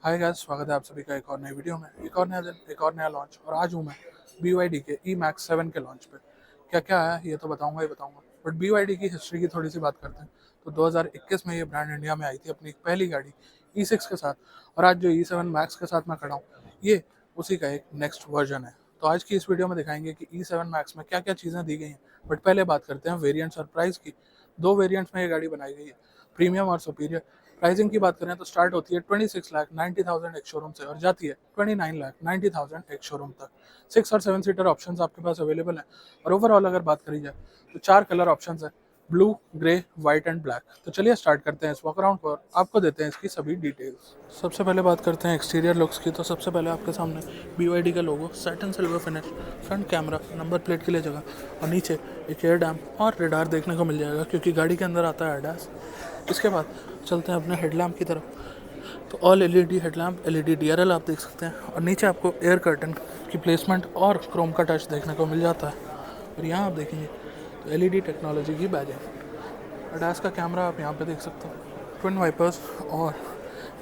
Hi guys, स्वागत है आप सभी का एक और नई वीडियो में। एक और नया दिन, एक और नया लॉन्च। और आज हूँ मैं BYD के E-Max 7 के लॉन्च पे। क्या क्या आया ये तो बताऊंगा ही बताऊंगा, बट BYD की हिस्ट्री की थोड़ी सी बात करते हैं। तो 2021 में ये ब्रांड इंडिया में आई थी अपनी पहली गाड़ी E6 के साथ। और आज जो E7 Max के साथ मैं खड़ा हूँ, ये उसी का एक नेक्स्ट वर्जन है। तो आज की इस वीडियो में दिखाएंगे कि E7 Max में क्या क्या चीज़ें दी गई हैं। बट पहले बात करते हैं वेरियंट्स और प्राइस की। दो वेरियंट्स में ये गाड़ी बनाई गई है, प्रीमियम और सुपीरियर। प्राइसिंग की बात करें तो स्टार्ट होती है 26,90,000 एक शोरूम से और जाती है 29,90,000 एक शोरूम तक। 6 और 7 सीटर ऑप्शंस आपके पास अवेलेबल हैं। और ओवरऑल अगर बात करी जाए तो 4 कलर ऑप्शंस है, blue, grey, white and black. तो चलिए स्टार्ट करते हैं इस वॉक अराउंड पर, आपको देते हैं इसकी सभी डिटेल्स। सबसे पहले बात करते हैं एक्सटीरियर लुक्स की। तो सबसे पहले आपके सामने BYD का logo, satin silver finish, front camera, number plate के लिए जगह और नीचे एक एयर डैम्प और रेडार देखने को मिल जाएगा क्योंकि गाड़ी के अंदर आता है एडास। इसके बाद चलते हैं अपने हेडलैम्प की तरफ। तो all LED headlamp, LED DRL आप देख सकते हैं। और नीचे आपको एयर कर्टन की प्लेसमेंट और क्रोम का टच देखने को मिल जाता है। और यहाँ आप देखेंगे तो LED टेक्नोलॉजी की बैजिंग। अडास का कैमरा आप यहाँ पे देख सकते हैं। ट्विन वाइपर्स और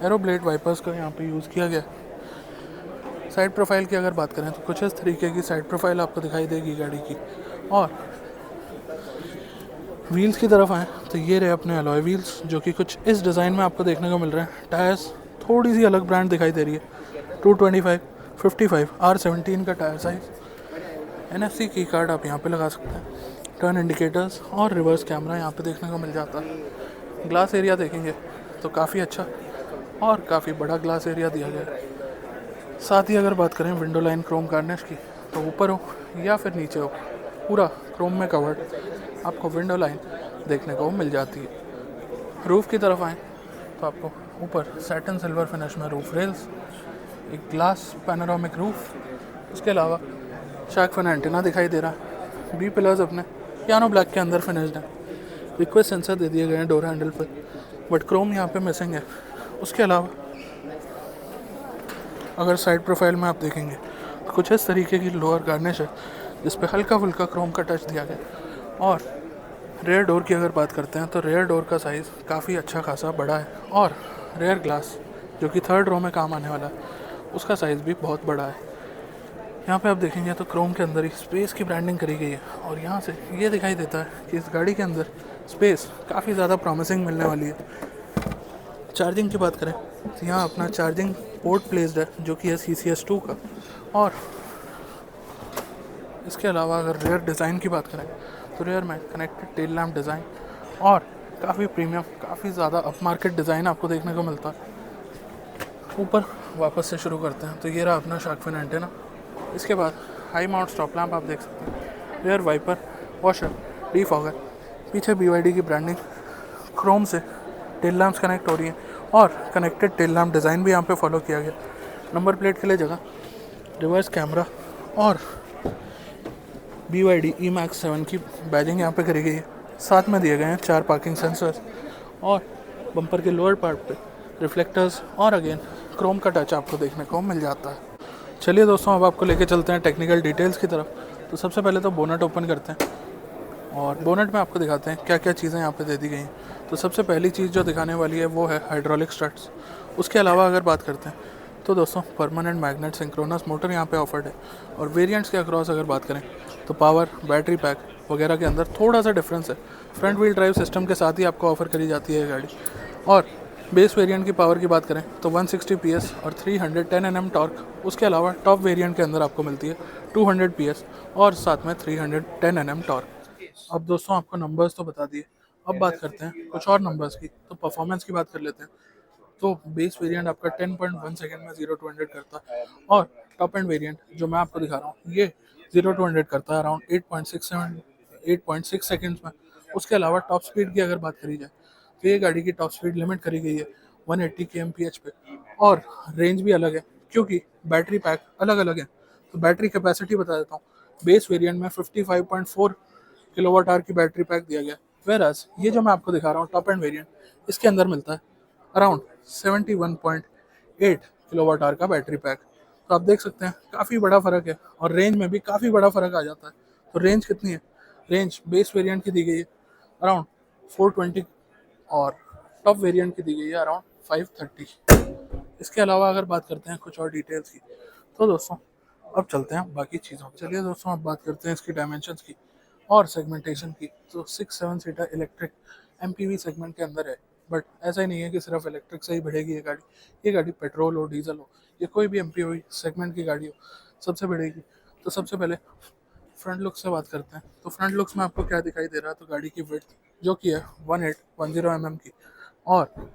एरो ब्लेड वाइपर्स का यहाँ पे यूज़ किया गया। साइड प्रोफाइल की अगर बात करें तो कुछ इस तरीके की साइड प्रोफाइल आपको दिखाई देगी गाड़ी की। और व्हील्स की तरफ आए तो ये रहे अपने अलॉय व्हील्स, जो कि कुछ इस डिज़ाइन में आपको देखने को मिल रहे हैं। टायर्स थोड़ी सी अलग ब्रांड दिखाई दे रही है। 225, 55, R17 का टायर साइज। NFC की कार्ड आप यहाँ पे लगा सकते हैं। टर्न इंडिकेटर्स और रिवर्स कैमरा यहाँ पे देखने को मिल जाता है। ग्लास एरिया देखेंगे तो काफ़ी अच्छा और काफ़ी बड़ा ग्लास एरिया दिया गया है। साथ ही अगर बात करें विंडो लाइन क्रोम गार्निश की, तो ऊपर हो या फिर नीचे हो, पूरा क्रोम में कवर्ड आपको विंडो लाइन देखने को मिल जाती है। रूफ़ की तरफ आएँ तो आपको ऊपर सैटिन सिल्वर फिनिश में रूफ रेल्स, एक ग्लास पैनोरामिक रूफ, उसके अलावा शार्क फिन एंटीना दिखाई दे रहा है। बी पिलर्स अपने पियानो ब्लैक के अंदर फिनिश्ड हैं। रिक्वेस्ट सेंसर दे दिए गए हैं डोर हैंडल पर, बट क्रोम यहाँ पे मिसिंग है। उसके अलावा अगर साइड प्रोफाइल में आप देखेंगे तो कुछ इस तरीके की लोअर गार्निश है जिस पे हल्का फुल्का क्रोम का टच दिया गया। और रेयर डोर की अगर बात करते हैं तो रेयर डोर का साइज़ काफ़ी अच्छा खासा बड़ा है। और रेयर ग्लास जो कि थर्ड रो में काम आने वाला है, उसका साइज़ भी बहुत बड़ा है। यहाँ पे आप देखेंगे तो क्रोम के अंदर ही स्पेस की ब्रांडिंग करी गई है। और यहाँ से ये दिखाई देता है कि इस गाड़ी के अंदर स्पेस काफ़ी ज़्यादा प्रॉमिसिंग मिलने वाली है। चार्जिंग की बात करें तो यहाँ अपना चार्जिंग पोर्ट प्लेस्ड है, जो कि है CCS2 का। और इसके अलावा अगर रेयर डिज़ाइन की बात करें तो रेयर में कनेक्टेड टेल लैम्प डिज़ाइन और काफ़ी प्रीमियम, काफ़ी ज़्यादा अप मार्केट डिज़ाइन आपको देखने को मिलता है। ऊपर वापस से शुरू करते हैं तो ये रहा अपना शार्क फिन एंटीना। इसके बाद हाई माउंट स्टॉप लैम्प आप देख सकते हैं। रेयर वाइपर, वॉशर, डीफॉगर, पीछे BYD की ब्रांडिंग, क्रोम से टेल लैम्प्स कनेक्ट हो रही हैं और कनेक्टेड टेल लैम्प डिज़ाइन भी यहाँ पे फॉलो किया गया। नंबर प्लेट के लिए जगह, रिवर्स कैमरा और BYD E-Max 7 की बैजिंग यहाँ पे करी गई है। साथ में दिए गए हैं 4 पार्किंग सेंसर्स और बम्पर के लोअर पार्ट पे रिफ्लेक्टर्स और अगेन क्रोम का टच आपको देखने को मिल जाता है। चलिए दोस्तों, अब आपको लेके चलते हैं टेक्निकल डिटेल्स की तरफ। तो सबसे पहले तो बोनट ओपन करते हैं और बोनट में आपको दिखाते हैं क्या क्या चीज़ें यहाँ पे दे दी गई हैं। तो सबसे पहली चीज़ जो दिखाने वाली है वो है हाइड्रोलिक स्ट्रट्स। उसके अलावा अगर बात करते हैं तो दोस्तों परमानेंट मैग्नेट सिंक्रोनस मोटर यहाँ पे ऑफर्ड है। और वेरिएंट्स के अक्रॉस अगर बात करें तो पावर, बैटरी पैक वगैरह के अंदर थोड़ा सा डिफरेंस है। फ्रंट व्हील ड्राइव सिस्टम के साथ ही आपको ऑफर करी जाती है ये गाड़ी। और बेस वेरिएंट की पावर की बात करें तो 160 PS और 310 Nm टॉर्क। उसके अलावा टॉप वेरिएंट के अंदर आपको मिलती है 200 PS और साथ में 310 Nm टॉर्क। अब दोस्तों आपको नंबर्स तो बता दिए, अब बात करते हैं कुछ और नंबर्स की। तो परफॉर्मेंस की बात कर लेते हैं। तो बेस वेरिएंट आपका 10.1 सेकंड में 0 to 100 करता है। और टॉप एंड वेरिएंट जो मैं आपको दिखा रहा हूँ, ये 0 to 100 करता है अराउंड 8.6 सेकंड्स में। उसके अलावा टॉप स्पीड की अगर बात करी जाए तो ये गाड़ी की टॉप स्पीड लिमिट करी गई है 180 kmph पे। और रेंज भी अलग है क्योंकि बैटरी पैक अलग अलग है। तो बैटरी कैपेसिटी बता देता हूँ। बेस वेरिएंट में 55.4 किलोवाट आवर की बैटरी पैक दिया गया, वेराज ये जो मैं आपको दिखा रहा हूँ टॉप एंड वेरिएंट, इसके अंदर मिलता है अराउंड 71.8 किलोवाट आवर का बैटरी पैक। तो आप देख सकते हैं काफ़ी बड़ा फ़र्क है और रेंज में भी काफ़ी बड़ा फ़र्क आ जाता है। तो रेंज कितनी है? रेंज बेस वेरिएंट की दी गई है अराउंड 420 और टॉप वेरिएंट की दी गई है अराउंड 530। इसके अलावा अगर बात करते हैं कुछ और डिटेल्स की, तो दोस्तों अब चलते हैं बाकी चीज़ों की। चलिए दोस्तों अब बात करते हैं इसकी डायमेंशंस की और सेगमेंटेशन की। तो 6-7 सीटर इलेक्ट्रिक एमपीवी सेगमेंट के अंदर है, बट ऐसा ही नहीं है कि सिर्फ इलेक्ट्रिक से ही बढ़ेगी ये गाड़ी पेट्रोल हो, डीजल हो, या कोई भी एमपीवी सेगमेंट की गाड़ी हो, सबसे बढ़ेगी। तो सबसे पहले फ्रंट लुक से बात करते हैं। तो फ्रंट लुक्स में आपको क्या दिखाई दे रहा है, तो गाड़ी की विड्थ जो कि है 1810 की, और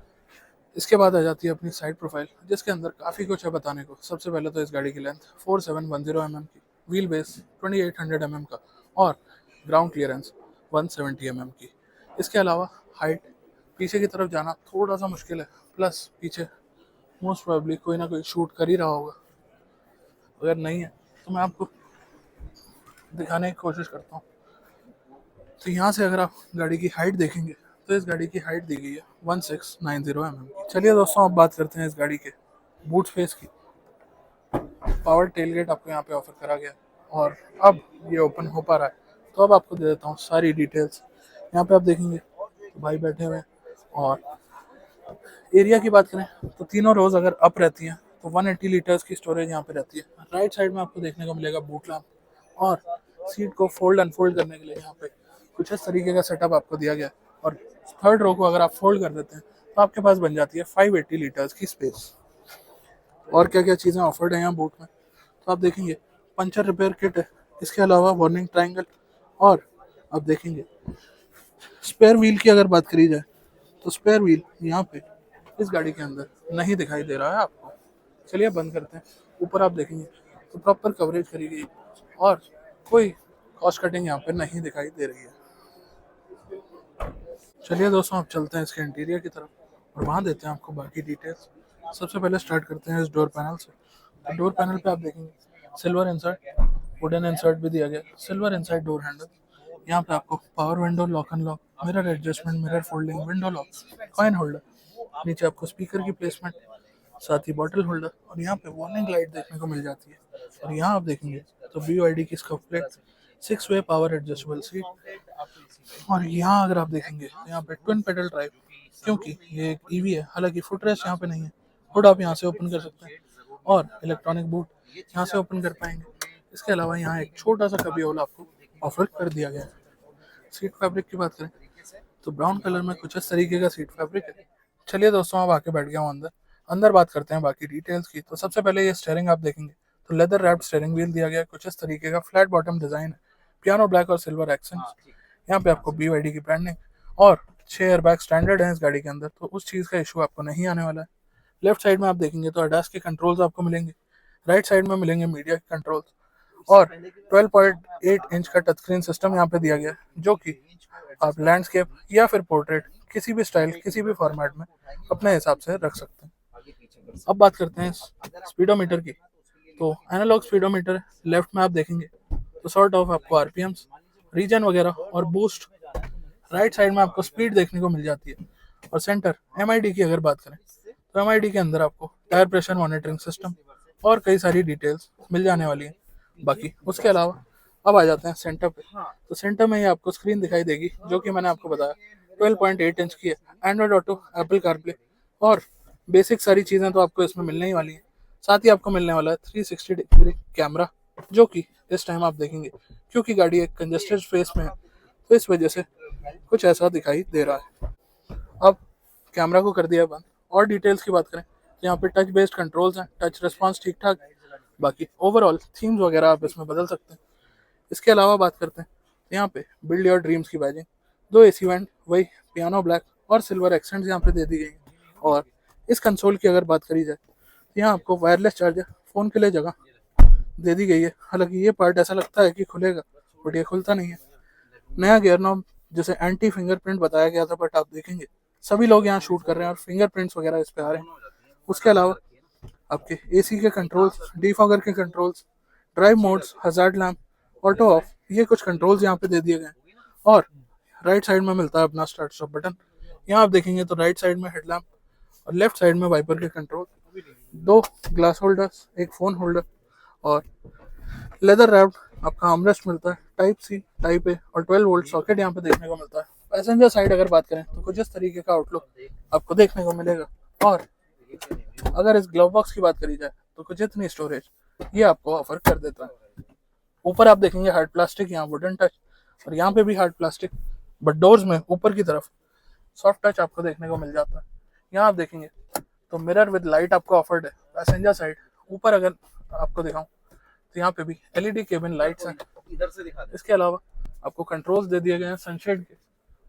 इसके बाद आ जाती है अपनी साइड प्रोफाइल, जिसके अंदर काफ़ी कुछ है बताने को। सबसे पहले तो इस गाड़ी की लेंथ 4710 की, व्हील बेस 2800 का, और ग्राउंड क्लियरेंस 170 की। इसके अलावा हाइट, पीछे की तरफ जाना थोड़ा सा मुश्किल है, प्लस पीछे मोस्ट प्रोबेबली कोई ना कोई शूट कर ही रहा होगा। अगर नहीं है तो मैं आपको दिखाने की कोशिश करता हूँ। तो यहाँ से अगर आप गाड़ी की हाइट देखेंगे, तो इस गाड़ी की हाइट दी गई है 1690 की। चलिए दोस्तों अब बात करते हैं इस गाड़ी के बूट स्पेस की। पावर टेलगेट आपको यहाँ पे ऑफर करा गया, और अब ये ओपन हो पा रहा है। तो अब आपको दे देता हूँ सारी डिटेल्स। यहाँ पे आप देखेंगे तो भाई बैठे हुए हैं, और एरिया की बात करें तो तीनों रोज अगर अप रहती हैं तो 180 लीटर्स की स्टोरेज यहाँ पे रहती है। राइट साइड में आपको देखने को मिलेगा बूट लैम्प, और सीट को फोल्ड अनफोल्ड करने के लिए यहाँ पे कुछ इस तरीके का सेटअप आपको दिया गया है। और थर्ड रो को अगर आप फोल्ड कर देते हैं तो आपके पास बन जाती है 580 लीटर्स की स्पेस। और क्या क्या चीज़ें ऑफर्ड हैं यहाँ बूट में, तो आप देखेंगे पंचर रिपेयर किट है, इसके अलावा वार्निंग ट्रायंगल, और आप देखेंगे स्पेयर व्हील की अगर बात करी जाए तो स्पेयर व्हील यहाँ पे इस गाड़ी के अंदर नहीं दिखाई दे रहा है आपको। चलिए बंद करते हैं। ऊपर आप देखेंगे तो प्रॉपर कवरेज करी गई, और कोई कॉस्ट कटिंग यहाँ पे नहीं दिखाई दे रही है। चलिए दोस्तों अब चलते हैं इसके इंटीरियर की तरफ, और वहाँ देते हैं आपको बाकी डिटेल्स। सबसे पहले स्टार्ट करते हैं इस डोर पैनल से। तो डोर पैनल पे आप देखेंगे सिल्वर इंसर्ट, वुडन इंसर्ट भी दिया गया, सिल्वर इंसर्ट डोर हैंडल। यहाँ पे आपको power window, lock and lock, mirror adjustment, mirror folding, window lock, coin holder. नीचे आपको स्पीकर की प्लेसमेंट, साथ ही बॉटल होल्डर, और यहाँ पे वार्निंग लाइट देखने को मिल जाती है। और यहाँ आप देखेंगे तो BYD की स्कफ प्लेट, 6 वे पावर एडजस्टेबल सीट, और यहाँ अगर आप देखेंगे तो यहाँ पे ट्विन पेडल ड्राइव, क्योंकि ये एक ईवी है। हालांकि फुटरेस्ट यहाँ पे नहीं है, हुड आप यहाँ से ओपन कर सकते हैं, और इलेक्ट्रॉनिक बूट यहाँ से ओपन कर पाएंगे। इसके अलावा यहाँ एक छोटा सा कभी होल आपको ऑफर कर दिया गया है। सीट फैब्रिक की बात करें तो ब्राउन कलर में कुछ इस तरीके का सीट फैब्रिक है। चलिए दोस्तों अब आके बैठ गया हूँ अंदर। अंदर बात करते हैं बाकी डिटेल्स की। तो सबसे पहले ये स्टेयरिंग आप देखेंगे तो लेदर रैप्ड स्टेयरिंग व्हील दिया गया है, कुछ इस तरीके का फ्लैट बॉटम डिजाइन है, पियानो ब्लैक और सिल्वर एक्सेंट्स। यहाँ पे आपको BYD की ब्रांडिंग, और 6 एयरबैग स्टैंडर्ड है इस गाड़ी के अंदर, तो उस चीज़ का इशू आपको नहीं आने वाला है। लेफ्ट साइड में आप देखेंगे तो अडास के कंट्रोल्स आपको मिलेंगे, राइट साइड में मिलेंगे मीडिया के कंट्रोल्स, और 12.8 इंच का टच स्क्रीन सिस्टम यहाँ पे दिया गया है, जो कि आप लैंडस्केप या फिर पोर्ट्रेट किसी भी स्टाइल, किसी भी फॉर्मेट में अपने हिसाब से रख सकते हैं। अब बात करते हैं स्पीडोमीटर की। तो एनालॉग स्पीडोमीटर लेफ्ट में आप देखेंगे तो सॉर्ट ऑफ आपको RPMs, रीजन वगैरह और बूस्ट। राइट साइड में आपको स्पीड देखने को मिल जाती है। और सेंटर MID की अगर बात करें तो MID के अंदर आपको टायर प्रेशर मॉनिटरिंग सिस्टम और कई सारी डिटेल्स मिल जाने वाली है। बाकी उसके अलावा अब आ जाते हैं सेंटर पे। तो सेंटर में ही आपको स्क्रीन दिखाई देगी, जो कि मैंने आपको बताया 12.8 इंच की है, एंड्रॉइड ऑटो, एप्पल कारप्ले, और बेसिक सारी चीज़ें तो आपको इसमें मिलने ही वाली हैं। साथ ही आपको मिलने वाला है 360 डिग्री कैमरा, जो कि इस टाइम आप देखेंगे क्योंकि गाड़ी एक कंजेस्टेड स्पेस में है, तो इस वजह से कुछ ऐसा दिखाई दे रहा है। अब कैमरा को कर दिया बंद। और डिटेल्स की बात करें तो यहाँ पे टच बेस्ड कंट्रोल्स हैं, टच रिस्पॉन्स ठीक ठाक। बाकी ओवरऑल थीम्स वगैरह आप इसमें बदल सकते हैं। इसके अलावा बात करते हैं तो यहाँ पे बिल्ड योर ड्रीम्स की बैजिंग, 2 AC वेंट, वही पियानो ब्लैक और सिल्वर एक्सेंट्स यहाँ पे दे दी गई हैं। और इस कंसोल की अगर बात करी जाए तो यहाँ आपको वायरलेस चार्जर, फ़ोन के लिए जगह दे दी गई है। हालांकि ये पार्ट ऐसा लगता है कि खुलेगा, बट ये खुलता नहीं है। नया गियर नॉब जिसे एंटी फिंगरप्रिंट बताया गया था, बट आप देखेंगे सभी लोग यहाँ शूट कर रहे हैं और फिंगरप्रिंट्स वगैरह इस पे आ रहे हैं। उसके अलावा आपके AC के कंट्रोल्स, डीफॉगर के controls, drive modes, hazard lamp, auto of, ये कुछ कंट्रोल्स यहाँ पे दे दिए गए हैं। और राइट साइड में मिलता है अपना स्टार्ट स्टॉप बटन। यहाँ आप देखेंगे तो राइट साइड में हेडलैम्प और लेफ्ट साइड में वाइपर के कंट्रोल, 2 ग्लास होल्डर्स, एक फ़ोन होल्डर, और लेदर रैप्ड आपका आर्मरेस्ट मिलता है, टाइप C, टाइप A और 12 वोल्ट सॉकेट यहाँ पे देखने को मिलता है। पैसेंजर साइड अगर बात करें तो कुछ इस तरीके का आउटलुक आपको देखने को मिलेगा। और अगर इस ग्लव बॉक्स की बात करी जाए तो कुछ इतनी स्टोरेज ये आपको ऑफर कर देता है। ऊपर आप देखेंगे हार्ड प्लास्टिक, यहाँ वुडन टच, और यहाँ पे भी हार्ड प्लास्टिक, बट डोर्स में ऊपर की तरफ सॉफ्ट टच आपको देखने को मिल जाता है। यहाँ आप देखेंगे तो मिरर विद लाइट आपको ऑफर्ड है पैसेंजर साइड। ऊपर अगर आपको दिखाऊं तो यहाँ पे भी एलईडी केबिन लाइट्स हैं। इधर से दिखा दे। इसके अलावा आपको कंट्रोल्स दे दिए गए हैं सनशेड के,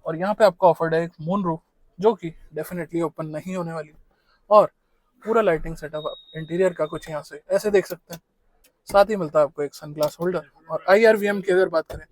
और यहाँ पे आपको ऑफर्ड है एक मून रूफ जो कि डेफिनेटली ओपन नहीं होने वाली, और पूरा लाइटिंग सेटअप आप इंटीरियर का कुछ यहाँ से ऐसे देख सकते हैं। साथ ही मिलता है आपको एक सनग्लास होल्डर। और IRVM की अगर बात करें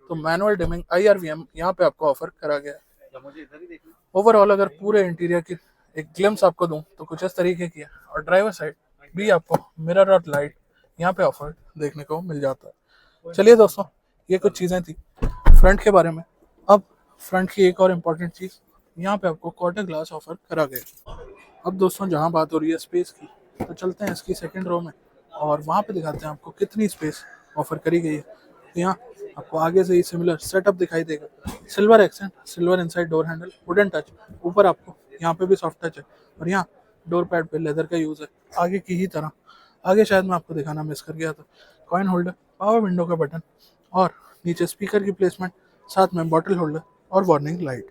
तो मैनुअल डिमिंग IRVM यहाँ पे आपको ऑफर करा गया है। ओवरऑल अगर पूरे इंटीरियर की एक ग्लिम्स आपको दूं तो कुछ इस तरीके की है, और ड्राइवर साइड भी आपको मिरर और लाइट यहाँ पे ऑफर देखने को मिल जाता है। चलिए दोस्तों, ये कुछ चीज़ें थी फ्रंट के बारे में। अब फ्रंट की एक और इम्पोर्टेंट चीज़, यहाँ पे आपको क्वार्टर ग्लास ऑफर करा गया। अब दोस्तों जहाँ बात हो रही है स्पेस की, तो चलते हैं इसकी सेकंड रो में और वहाँ पे दिखाते हैं आपको कितनी स्पेस ऑफर करी गई है। तो यहाँ आपको आगे से ही सिमिलर सेटअप दिखाई देगा। Silver accent, silver inside door handle, wooden touch, ऊपर आपको यहाँ पे भी सॉफ्ट टच है, और यहाँ डोर पैड पे लेदर का यूज़ है आगे की ही तरह। आगे शायद मैं आपको दिखाना मिस कर गया था, कॉइन होल्डर, पावर विंडो का बटन, और नीचे स्पीकर की प्लेसमेंट, साथ में बॉटल होल्डर और वार्निंग लाइट।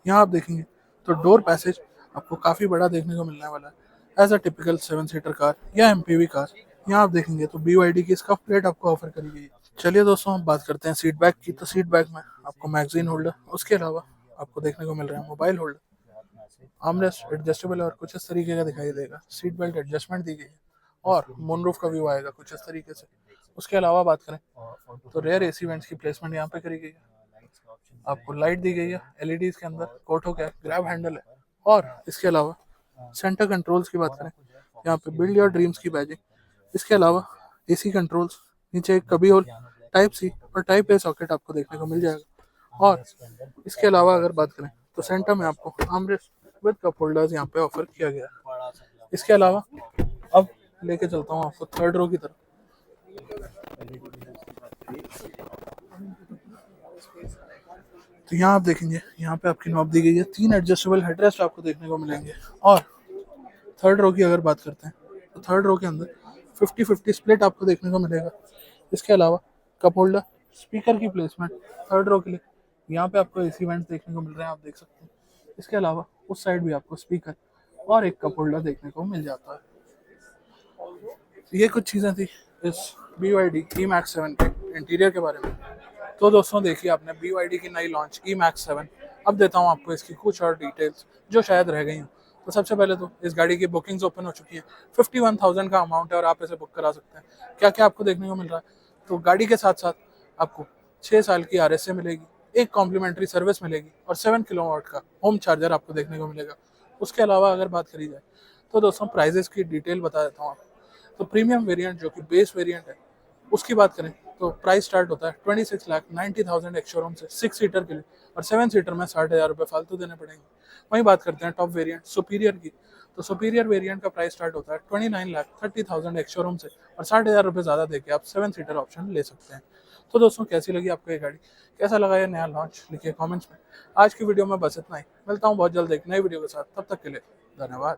यहाँ आप देखेंगे तो डोर पैसेज आपको काफ़ी बड़ा देखने को मिलने वाला है as a typical 7 seater car या MPV कार। यहाँ आप देखेंगे तो BYD की स्कफ प्लेट आपको ऑफर करी गई है। चलिए दोस्तों, हम बात करते हैं सीट बैक की। तो सीट बैक में आपको मैगजीन होल्डर, उसके अलावा आपको देखने को मिल रहा है मोबाइल होल्डर, आर्मरेस्ट एडजस्टेबल और कुछ इस तरीके का दिखाई देगा। सीट बेल्ट एडजस्टमेंट दी गई है, और मूनरूफ का व्यू आएगा कुछ इस तरीके से। उसके अलावा बात करें तो रेयर AC वेंट्स की प्लेसमेंट यहाँ पे करी गई है। आपको लाइट दी गई है LEDs के अंदर, कोटो का ग्रैब हैंडल है। और इसके अलावा सेंटर कंट्रोल्स की बात करें, यहाँ पे बिल्ड योर ड्रीम्स की बैजिंग। इसके अलावा AC कंट्रोल्स, नीचे एक कभी होल, टाइप C और टाइप A सॉकेट आपको देखने को मिल जाएगा। और इसके अलावा अगर बात करें तो सेंटर में आपको आर्मरेस्ट विद कप होल्डर्स यहाँ पे ऑफर किया गया है। इसके अलावा अब लेके चलता हूँ आपको थर्ड रो की तरफ। तो यहाँ आप देखेंगे, यहाँ पे आपकी नॉब दी गई है, 3 एडजस्टेबल हेडरेस्ट आपको देखने को मिलेंगे। और थर्ड रो की अगर बात करते हैं तो थर्ड रो के अंदर 50-50 स्प्लिट आपको देखने को मिलेगा। इसके अलावा कप होल्डर, स्पीकर की प्लेसमेंट थर्ड रो के लिए, यहाँ पे आपको AC वेंट्स देखने को मिल रहे हैं, आप देख सकते हैं। इसके अलावा उस साइड भी आपको स्पीकर और एक कप होल्डर देखने को मिल जाता है। ये कुछ चीज़ें थी इस BYD E-MAX 7 के इंटीरियर के बारे में। तो दोस्तों देखिए आपने BYD की नई लॉन्च E-MAX 7। अब देता हूँ आपको इसकी कुछ और डिटेल्स जो शायद रह गई हूँ। तो सबसे पहले तो इस गाड़ी की बुकिंग्स ओपन हो चुकी है। 51,000 का अमाउंट है और आप इसे बुक करा सकते हैं। क्या क्या आपको देखने को मिल रहा है, तो गाड़ी के साथ साथ आपको 6 साल की RSA मिलेगी, एक कॉम्प्लीमेंट्री सर्विस मिलेगी, और 7 किलोवाट का होम चार्जर आपको देखने को मिलेगा। उसके अलावा अगर बात करी जाए तो दोस्तों प्राइजेस की डिटेल बता देता हूँ आपको। तो प्रीमियम वेरिएंट जो कि बेस वेरिएंट है, उसकी बात करें तो प्राइस स्टार्ट होता है 26,90,000 एक्स शोरूम से 6 सीटर के लिए, और 7 सीटर में 60,000 रुपये फालतू देने पड़ेंगे। वहीं बात करते हैं टॉप वेरिएंट सुपीरियर की, तो सुपीरियर वेरिएंट का प्राइस स्टार्ट होता है 29,30,000 एक्स शोरूम से, और 60,000 रुपये ज़्यादा देके आप 7 सीटर ऑप्शन ले सकते हैं। तो दोस्तों कैसी लगी आपको ये गाड़ी, कैसा लगा ये नया लॉन्च, लिखिए कमेंट्स में। आज की वीडियो में बस इतना ही, मिलता हूँ बहुत जल्द एक नई वीडियो के साथ, तब तक के लिए धन्यवाद।